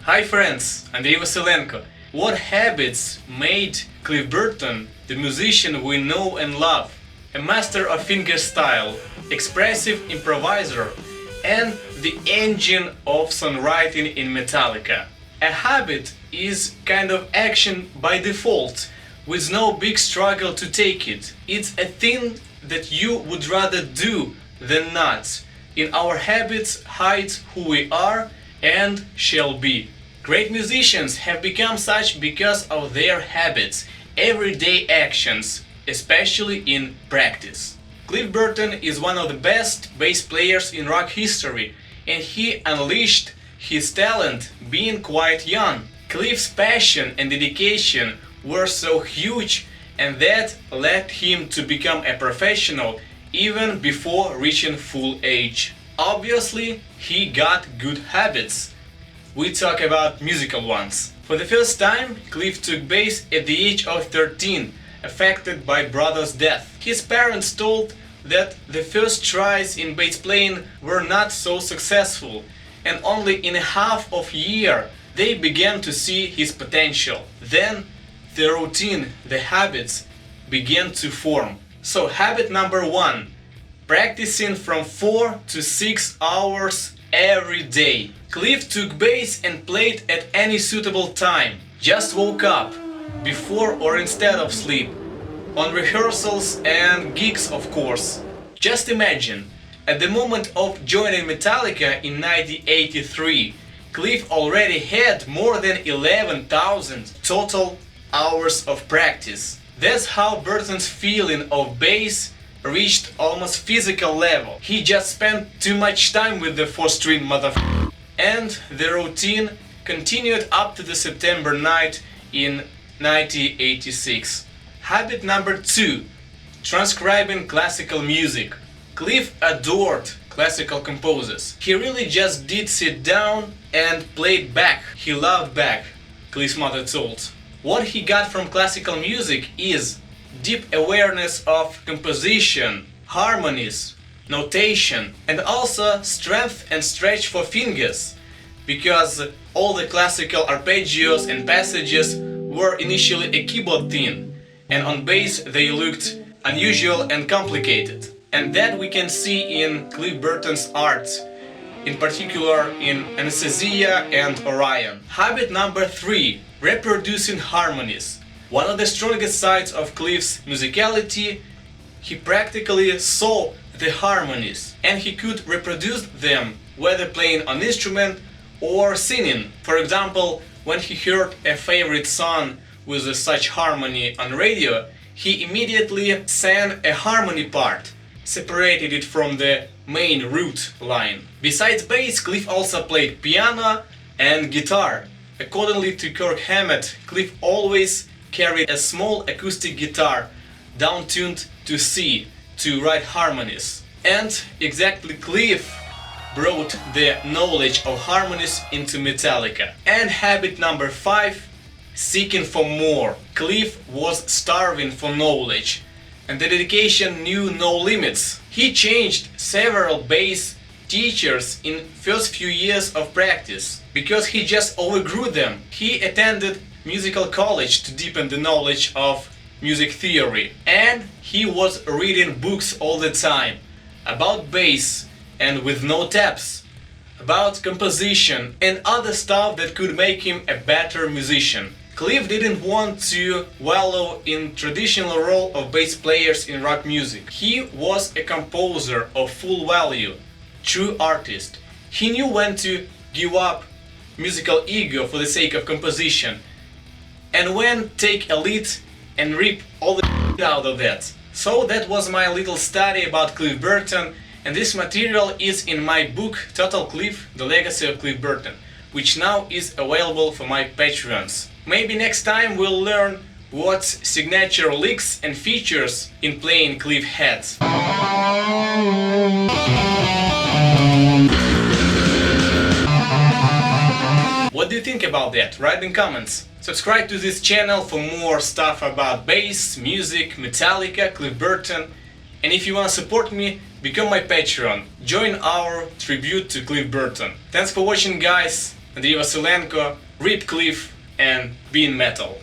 Hi friends, Andriy Vasylenko. What habits made Cliff Burton the musician we know and love? A master of fingerstyle, expressive improviser, and the engine of songwriting in Metallica. A habit is kind of action by default, with no big struggle to take it. It's a thing that you would rather do than not. In our habits hides who we are and shall be. Great musicians have become such because of their habits, everyday actions, especially in practice. Cliff Burton is one of the best bass players in rock history, and he unleashed his talent being quite young. Cliff's passion and dedication were so huge, and that led him to become a professional even before reaching full age. Obviously, he got good habits. We talk about musical ones. For the first time, Cliff took bass at the age of 13, affected by brother's death. His parents told that the first tries in bass playing were not so successful, and only in a half of a year they began to see his potential. Then the routine, the habits began to form. So habit number 1, practicing from 4 to 6 hours every day. Cliff took bass and played at any suitable time. Just woke up, before or instead of sleep, on rehearsals and gigs of course. Just imagine, at the moment of joining Metallica in 1983, Cliff already had more than 11,000 total hours of practice. That's how Burton's feeling of bass reached almost physical level. He just spent too much time with the 4-string motherfucker. And the routine continued up to the September night in 1986. Habit number 2, transcribing classical music. Cliff adored classical composers. He really just did sit down and played Beck. He loved Beck, Cliff's mother told. What he got from classical music is deep awareness of composition, harmonies, notation, and also strength and stretch for fingers, because all the classical arpeggios and passages were initially a keyboard thing, and on bass they looked unusual and complicated. And that we can see in Cliff Burton's art, in particular in Anesthesia and Orion. Habit number 3, reproducing harmonies. One of the strongest sides of Cliff's musicality, he practically saw the harmonies and he could reproduce them, whether playing on instrument or singing. For example, when he heard a favorite song with such harmony on radio, he immediately sang a harmony part, separated it from the main root line. Besides bass, Cliff also played piano and guitar. Accordingly to Kirk Hammett, Cliff always carried a small acoustic guitar down-tuned to C to write harmonies. And exactly Cliff brought the knowledge of harmonies into Metallica. And habit number 5, seeking for more. Cliff was starving for knowledge, and the dedication knew no limits. He changed several bass teachers in first few years of practice because he just overgrew them. He attended musical college to deepen the knowledge of music theory, and he was reading books all the time about bass and with no tabs, about composition and other stuff that could make him a better musician. Cliff didn't want to wallow in traditional role of bass players in rock music. He was a composer of full value, true artist. He knew when to give up musical ego for the sake of composition, and when take a lead and rip all the out of that. So that was my little study about Cliff Burton, and this material is in my book Total Cliff, The Legacy of Cliff Burton, which now is available for my patrons. Maybe next time we'll learn what signature licks and features in playing Cliff had. What do you think about that? Write in comments. Subscribe to this channel for more stuff about bass, music, Metallica, Cliff Burton. And if you wanna support me, become my patron. Join our tribute to Cliff Burton. Thanks for watching, guys. Andriy Vasylenko, Rip Cliff, and Being Metal.